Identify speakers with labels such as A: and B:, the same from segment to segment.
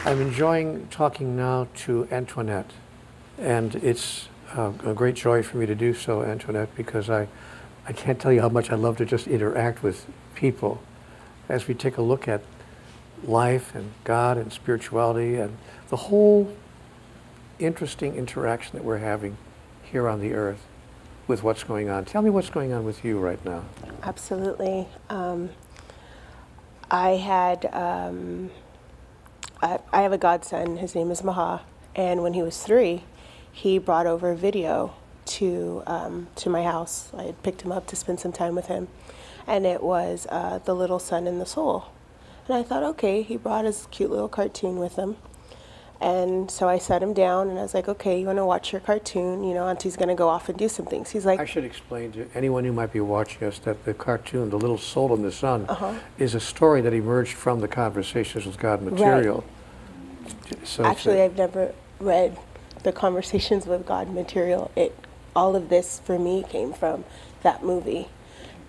A: I'm enjoying talking now to Antoinette, and it's a great joy for me to do so, Antoinette, because I can't tell you how much I love to just interact with people as we take a look at life and God and spirituality and the whole interesting interaction that we're having here on the earth with what's going on. Tell me what's going on with you right now.
B: Absolutely. I had I have a godson. His name is Maha, and when he was 3, he brought over a video to my house. I had picked him up to spend some time with him, and it was The Little Sun and the Soul. And I thought, okay, he brought his cute little cartoon with him. And so I sat him down and I was like, okay, you want to watch your cartoon? You know, Auntie's going to go off and do some things. He's like...
A: I should explain to anyone who might be watching us that the cartoon, The Little Soul in the Sun, is a story that emerged from the Conversations with God material.
B: Right.
A: So
B: actually, I've never read the Conversations with God material. All of this, for me, came from that movie.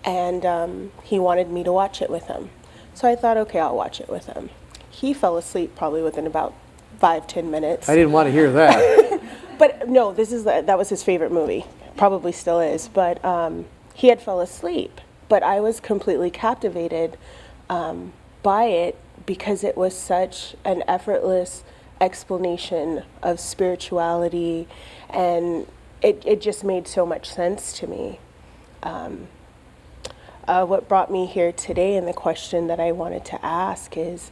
B: And he wanted me to watch it with him. So I thought, okay, I'll watch it with him. He fell asleep probably within about 5-10 minutes.
A: I didn't want to hear that.
B: But no, that was his favorite movie. Probably still is. But he had fell asleep. But I was completely captivated by it because it was such an effortless explanation of spirituality, and it just made so much sense to me. What brought me here today and the question that I wanted to ask is,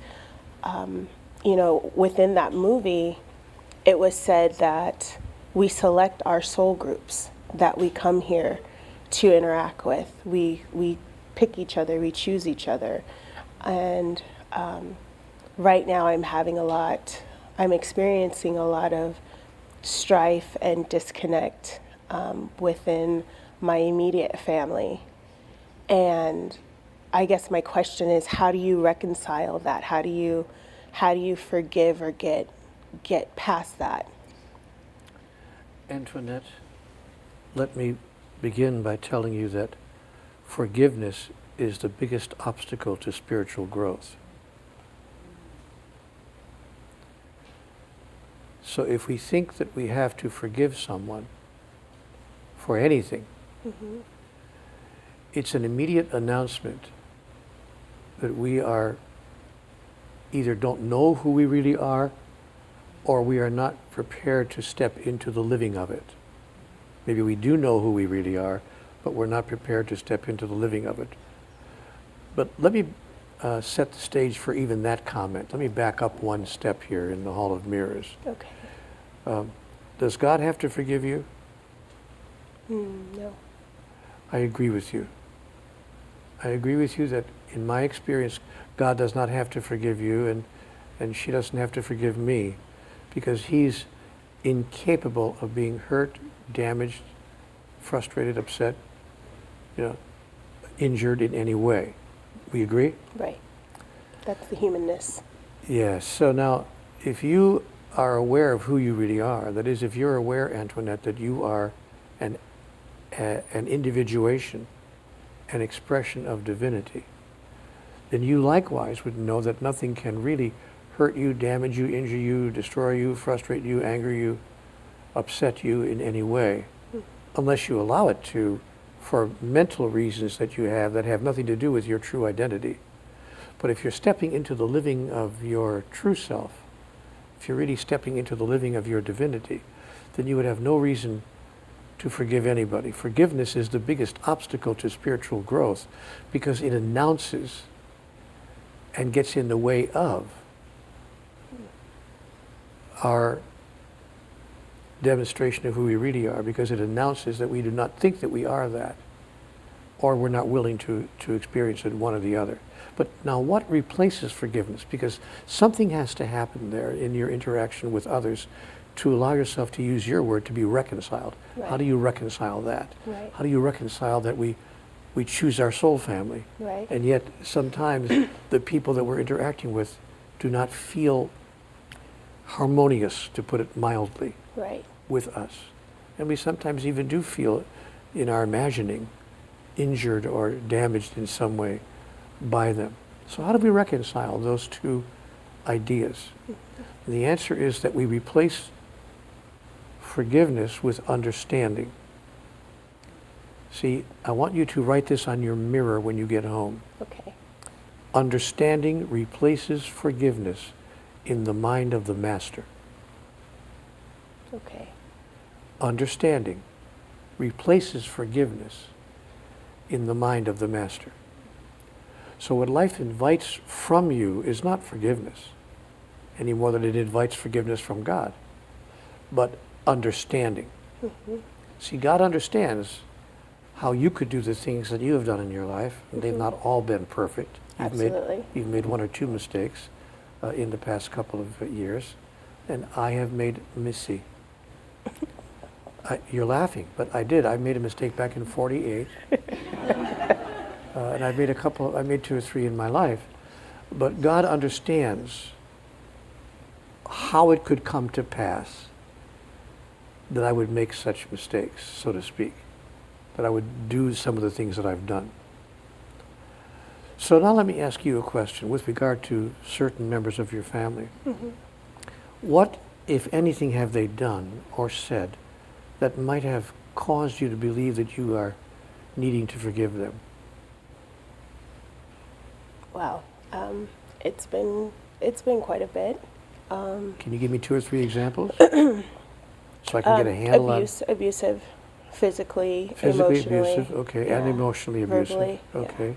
B: you know, within that movie, it was said that we select our soul groups that we come here to interact with. We pick each other, we choose each other. And right now I'm experiencing a lot of strife and disconnect within my immediate family. And I guess my question is, how do you reconcile that? How do you forgive or get past that?
A: Antoinette, let me begin by telling you that forgiveness is the biggest obstacle to spiritual growth. So if we think that we have to forgive someone for anything, it's an immediate announcement that we are either don't know who we really are, or we are not prepared to step into the living of it. Maybe we do know who we really are, but we're not prepared to step into the living of it. But let me set the stage for even that comment. Let me back up one step here in the Hall of Mirrors.
B: Okay.
A: Does God have to forgive you?
B: No.
A: I agree with you. I agree with you that in my experience, God does not have to forgive you, and she doesn't have to forgive me, because he's incapable of being hurt, damaged, frustrated, upset, injured in any way. We agree?
B: Right. That's the humanness.
A: Yes. So now, if you are aware of who you really are, that is, if you're aware, Antoinette, that you are an individuation, an expression of divinity, then you likewise would know that nothing can really hurt you, damage you, injure you, destroy you, frustrate you, anger you, upset you in any way, unless you allow it to, for mental reasons that you have that have nothing to do with your true identity. But if you're stepping into the living of your true self, if you're really stepping into the living of your divinity, then you would have no reason to forgive anybody. Forgiveness is the biggest obstacle to spiritual growth because it announces and gets in the way of our demonstration of who we really are, because it announces that we do not think that we are that, or we're not willing to experience it, one or the other. But now what replaces forgiveness? Because something has to happen there in your interaction with others to allow yourself, to use your word, to be reconciled.
B: Right.
A: How do you reconcile that?
B: Right.
A: How do you reconcile that we choose our soul family,
B: Right.
A: and yet sometimes the people that we're interacting with do not feel harmonious, to put it mildly,
B: Right.
A: with us. And we sometimes even do feel, in our imagining, injured or damaged in some way by them. So how do we reconcile those two ideas? And the answer is that we replace forgiveness with understanding. See, I want you to write this on your mirror when you get home.
B: Okay.
A: Understanding replaces forgiveness in the mind of the master.
B: Okay.
A: Understanding replaces forgiveness in the mind of the master. So what life invites from you is not forgiveness any more than it invites forgiveness from God, but understanding. See, God understands how you could do the things that you have done in your life, and they've not all been perfect.
B: Absolutely.
A: You've made one or two mistakes in the past couple of years, and I have made missy. You're laughing, but I did. I made a mistake back in '48, and I made two or three in my life. But God understands how it could come to pass that I would make such mistakes, so to speak, that I would do some of the things that I've done. So now let me ask you a question with regard to certain members of your family. What, if anything, have they done or said that might have caused you to believe that you are needing to forgive them?
B: Wow. It's been quite a bit.
A: Can you give me two or three examples so I can get a handle on
B: Abusive, physically,
A: physically
B: emotionally.
A: abusive, okay,
B: yeah,
A: and emotionally abusive,
B: verbally,
A: okay.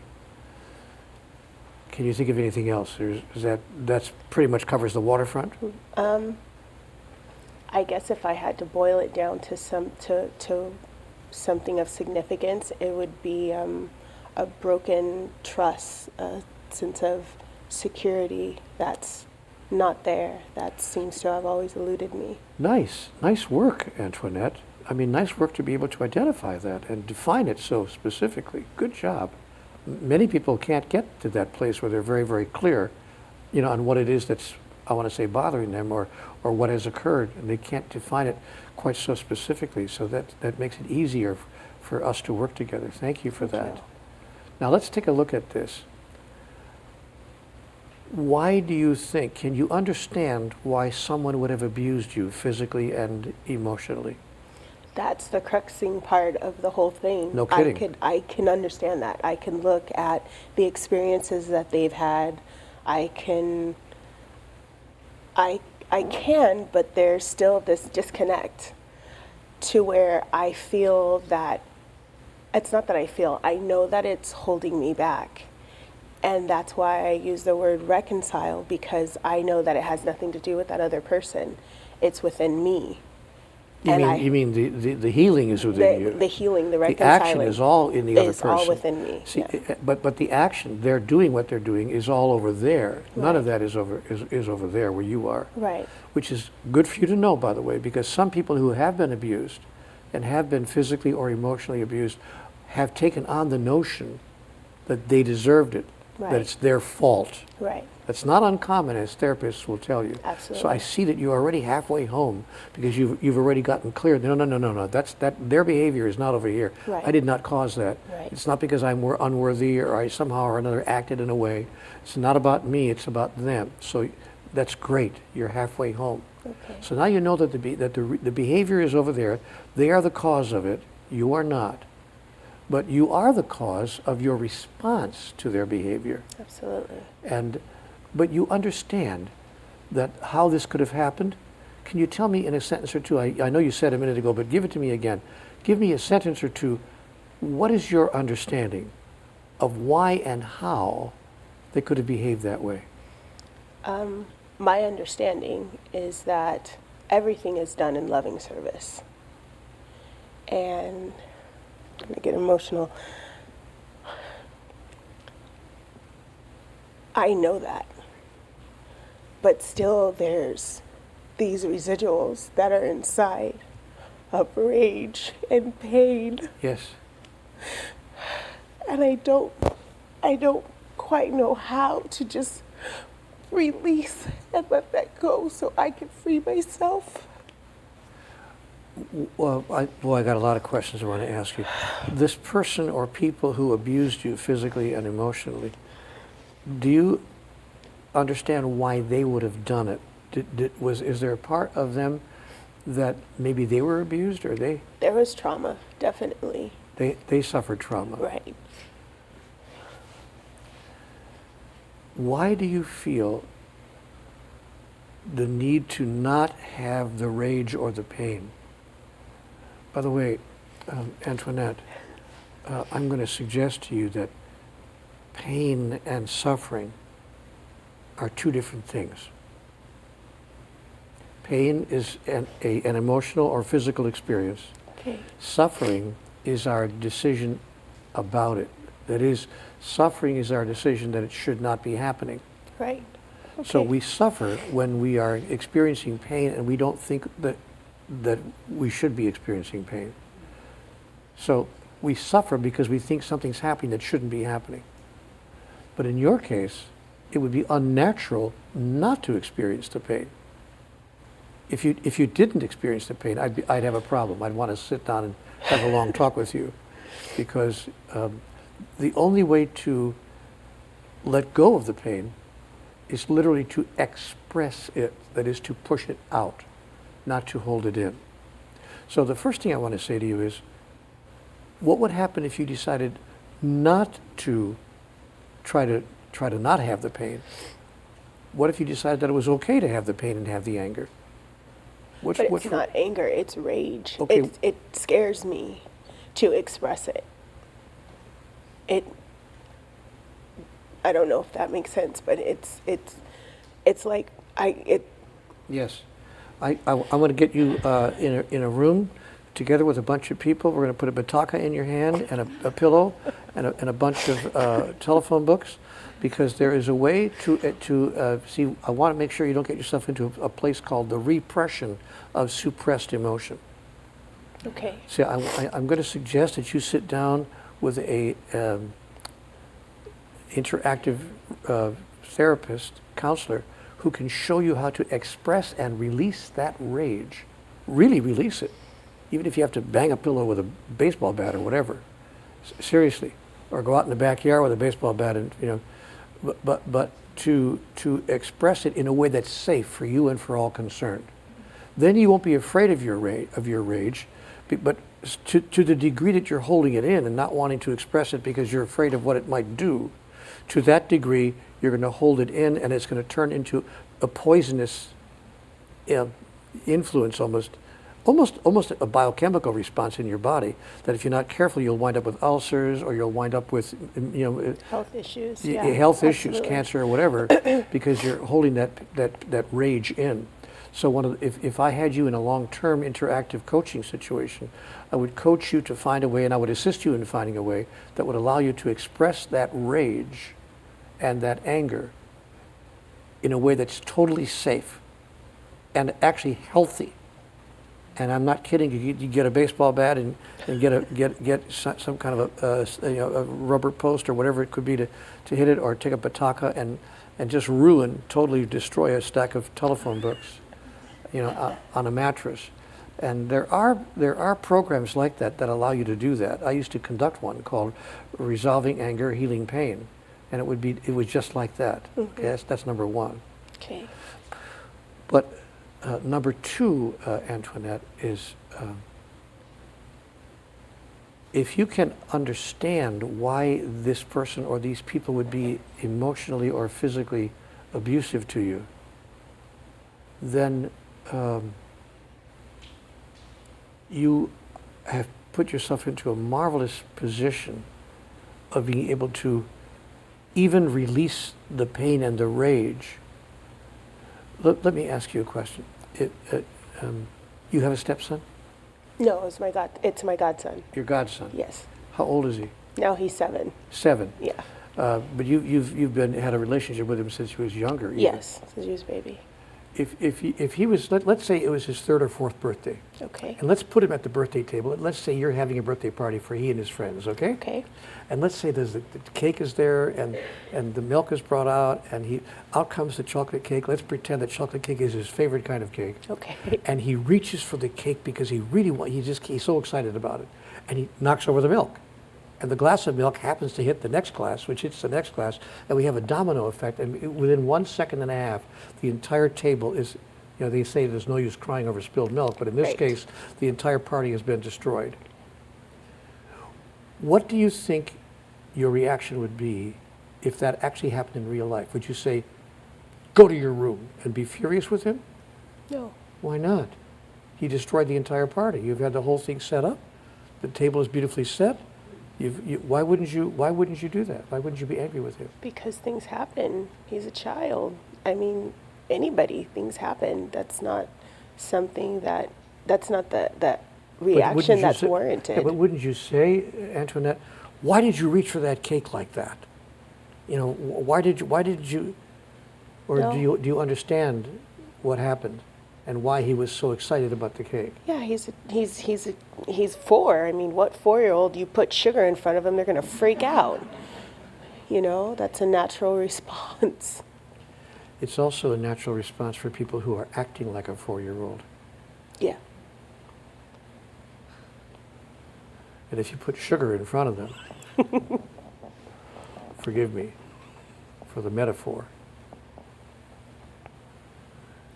A: Can you think of anything else? That's pretty much covers the waterfront.
B: I guess if I had to boil it down to something of significance, it would be a broken trust, a sense of security that's not there, that seems to have always eluded me.
A: Nice work, Antoinette. I mean, nice work to be able to identify that and define it so specifically. Good job. Many people can't get to that place where they're very, very clear, on what it is that's, I want to say, bothering them or what has occurred, and they can't define it quite so specifically. So that makes it easier for us to work together. Thank you for that. Now let's take a look at this. Why do you think, can you understand why someone would have abused you physically and emotionally?
B: That's the cruxing part of the whole thing.
A: No kidding.
B: I can understand that. I can look at the experiences that they've had. I can, but there's still this disconnect to where I feel that, it's not that I feel, I know that it's holding me back. And that's why I use the word reconcile, because I know that it has nothing to do with that other person. It's within me.
A: You mean the healing is within you?
B: The healing, the reconciling.
A: The action is all in the other person.
B: It's all within me.
A: See,
B: yeah.
A: but the action, they're doing what they're doing, is all over there. Right. None of that is over there where you are.
B: Right.
A: Which is good for you to know, by the way, because some people who have been abused and have been physically or emotionally abused have taken on the notion that they deserved it,
B: right.
A: that it's their fault.
B: Right.
A: That's not uncommon, as therapists will tell you.
B: Absolutely.
A: So I see that you're already halfway home because you've already gotten clear. No. Their behavior is not over here.
B: Right.
A: I did not cause that.
B: Right.
A: It's not because I'm unworthy or I somehow or another acted in a way. It's not about me. It's about them. So that's great. You're halfway home.
B: Okay.
A: So now you know that the behavior is over there. They are the cause of it. You are not. But you are the cause of your response to their behavior.
B: Absolutely.
A: But you understand that how this could have happened. Can you tell me in a sentence or two, I know you said a minute ago, but give it to me again. Give me a sentence or two. What is your understanding of why and how they could have behaved that way?
B: My understanding is that everything is done in loving service. And I'm going to get emotional. I know that. But still there's these residuals that are inside of rage and pain.
A: Yes.
B: And I don't quite know how to just release and let that go so I can free myself.
A: Well, I got a lot of questions I want to ask you. This person or people who abused you physically and emotionally, do understand why they would have done it. Is there a part of them that maybe they were abused, or
B: There was trauma, definitely.
A: they suffered trauma?
B: Right.
A: Why do you feel the need to not have the rage or the pain? By the way, Antoinette, I'm going to suggest to you that pain and suffering are two different things. Pain is an emotional or physical experience.
B: Okay.
A: Suffering is our decision about it. That is, suffering is our decision that it should not be happening.
B: Right. Okay.
A: So we suffer when we are experiencing pain and we don't think that we should be experiencing pain. So we suffer because we think something's happening that shouldn't be happening. But in your case, it would be unnatural not to experience the pain. If you didn't experience the pain, I'd have a problem. I'd want to sit down and have a long talk with you, because the only way to let go of the pain is literally to express it, that is, to push it out, not to hold it in. So the first thing I want to say to you is, what would happen if you decided not to try to not have the pain? What if you decided that it was okay to have the pain and have the anger?
B: But it's not anger, it's rage.
A: Okay.
B: It scares me to express it. I don't know if that makes sense, but it's like
A: Yes. I want to get you in a room together with a bunch of people. We're going to put a bataka in your hand and a pillow and a bunch of telephone books, because there is a way to see. I want to make sure you don't get yourself into a place called the repression of suppressed emotion.
B: Okay.
A: See, I'm going to suggest that you sit down with a interactive therapist, counselor, who can show you how to express and release that rage. Really release it, even if you have to bang a pillow with a baseball bat or whatever. Seriously, or go out in the backyard with a baseball bat, and but to express it in a way that's safe for you and for all concerned. Then you won't be afraid of your rage, but to the degree that you're holding it in and not wanting to express it because you're afraid of what it might do, to that degree you're going to hold it in, and it's going to turn into a poisonous influence, almost a biochemical response in your body, that if you're not careful, you'll wind up with ulcers, or you'll wind up with
B: health issues,
A: health issues,
B: absolutely.
A: cancer or whatever, because you're holding that rage in. So if I had you in a long-term interactive coaching situation, I would coach you to find a way, and I would assist you in finding a way that would allow you to express that rage and that anger in a way that's totally safe and actually healthy. And I'm not kidding. You get a baseball bat and get some kind of a rubber post or whatever it could be to hit it, or take a bataka and just totally destroy a stack of telephone books, on a mattress. And there are programs like that allow you to do that. I used to conduct one called Resolving Anger, Healing Pain, and it was just like that.
B: Mm-hmm.
A: Okay, that's number one.
B: Okay.
A: But number two, Antoinette, is if you can understand why this person or these people would be emotionally or physically abusive to you, then you have put yourself into a marvelous position of being able to even release the pain and the rage. Let me ask you a question. You have a stepson?
B: No, it's my godson.
A: Your godson?
B: Yes.
A: How old is he?
B: Now he's 7.
A: 7.
B: Yeah.
A: But you've had a relationship with him since he was younger. Even.
B: Yes, since he was a baby.
A: If he was, let's say it was his 3rd or 4th birthday.
B: Okay.
A: And let's put him at the birthday table. Let's say you're having a birthday party for he and his friends, okay?
B: Okay.
A: And let's say the cake is there, and the milk is brought out, and out comes the chocolate cake. Let's pretend that chocolate cake is his favorite kind of cake.
B: Okay.
A: And he reaches for the cake because he's so excited about it, and he knocks over the milk. and the glass of milk happens to hit the next glass, which hits the next glass, and we have a domino effect, and within 1 second and a half, the entire table is, they say there's no use crying over spilled milk, but in this
B: Right.
A: case, the entire party has been destroyed. What do you think your reaction would be if that actually happened in real life? Would you say, go to your room and be furious with him?
B: No.
A: Why not? He destroyed the entire party. You've had the whole thing set up. The table is beautifully set. Why wouldn't you do that? Why wouldn't you be angry with him?
B: Because things happen. He's a child. I mean, anybody, things happen. That's not something that's not the reaction that's warranted.
A: Yeah, but wouldn't you say, Antoinette, why did you reach for that cake like that? Why did you, or
B: No.
A: do you understand what happened and why he was so excited about the cake?
B: Yeah, he's 4. I mean, what 4-year-old, you put sugar in front of them, they're going to freak out. That's a natural response.
A: It's also a natural response for people who are acting like a 4-year-old.
B: Yeah.
A: And if you put sugar in front of them, forgive me for the metaphor.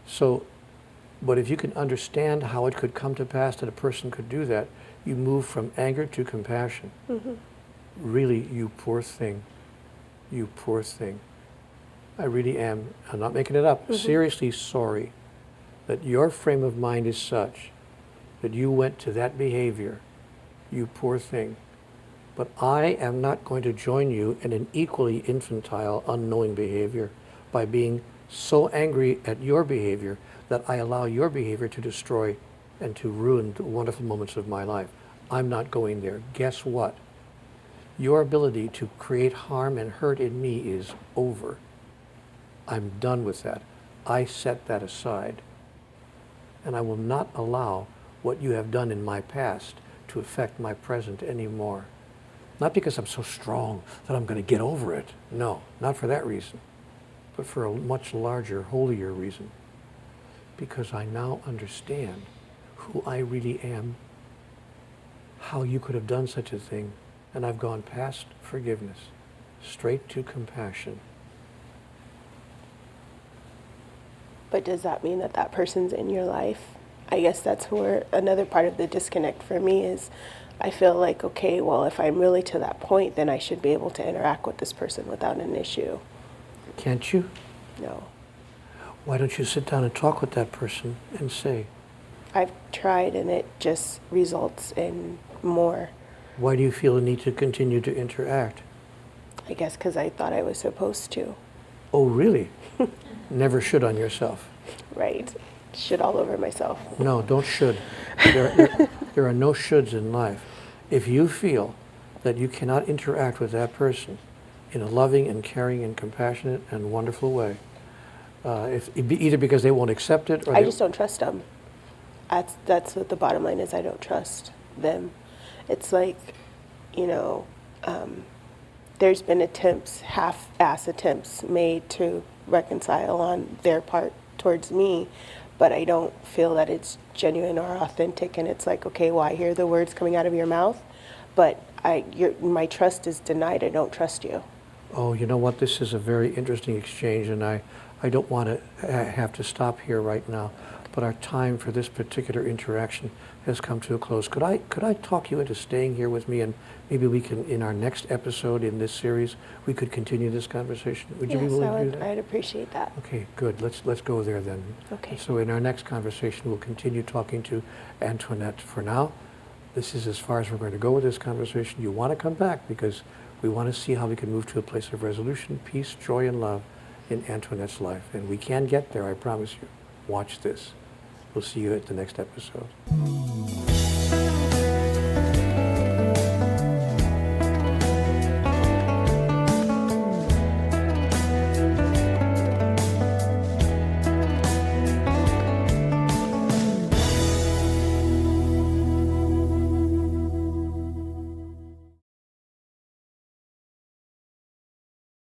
A: So, but if you can understand how it could come to pass that a person could do that, you move from anger to compassion.
B: Mm-hmm.
A: Really, you poor thing. You poor thing. I really am, I'm not making it up,
B: Mm-hmm.
A: seriously sorry that your frame of mind is such that you went to that behavior. You poor thing. But I am not going to join you in an equally infantile, unknowing behavior by being so angry at your behavior that I allow your behavior to destroy and to ruin the wonderful moments of my life. I'm not going there. Guess what? Your ability to create harm and hurt in me is over. I'm done with that. I set that aside. And I will not allow what you have done in my past to affect my present anymore. Not because I'm so strong that I'm going to get over it. No, not for that reason, but for a much larger, holier reason. Because I now understand who I really am, how you could have done such a thing, and I've gone past forgiveness, straight to compassion.
B: But does that mean that that person's in your life? I guess that's where another part of the disconnect for me is I feel like, okay, well, if I'm really to that point, then I should be able to interact with this person without an issue.
A: Can't you?
B: No.
A: Why don't you sit down and talk with that person and say,
B: I've tried and it just results in more.
A: why do you feel the need to continue to interact?
B: I guess because I thought I was supposed to.
A: Oh, really? Never should on yourself.
B: Right. Shit all over myself.
A: No, don't should. There are no shoulds in life. If you feel that you cannot interact with that person in a loving and caring and compassionate and wonderful way, either because they won't accept it or
B: I just don't trust them. That's what the bottom line is. I don't trust them. It's like, there's been attempts, half-ass attempts made to reconcile on their part towards me, but I don't feel that it's genuine or authentic. And it's like, okay, well, I hear the words coming out of your mouth, but my trust is denied. I don't trust you.
A: Oh, you know what? This is a very interesting exchange, and I don't want to have to stop here right now, but our time for this particular interaction has come to a close. Could I talk you into staying here with me, and maybe we can, in our next episode in this series, we could continue this conversation? Would you be willing to do that?
B: I'd appreciate that.
A: Okay, good. Let's go there then.
B: Okay.
A: So in our next conversation, we'll continue talking to Antoinette. For now, this is as far as we're going to go with this conversation. You want to come back because we want to see how we can move to a place of resolution, peace, joy, and love in Antoinette's life. And we can get there, I promise you. Watch this. We'll see you at the next episode.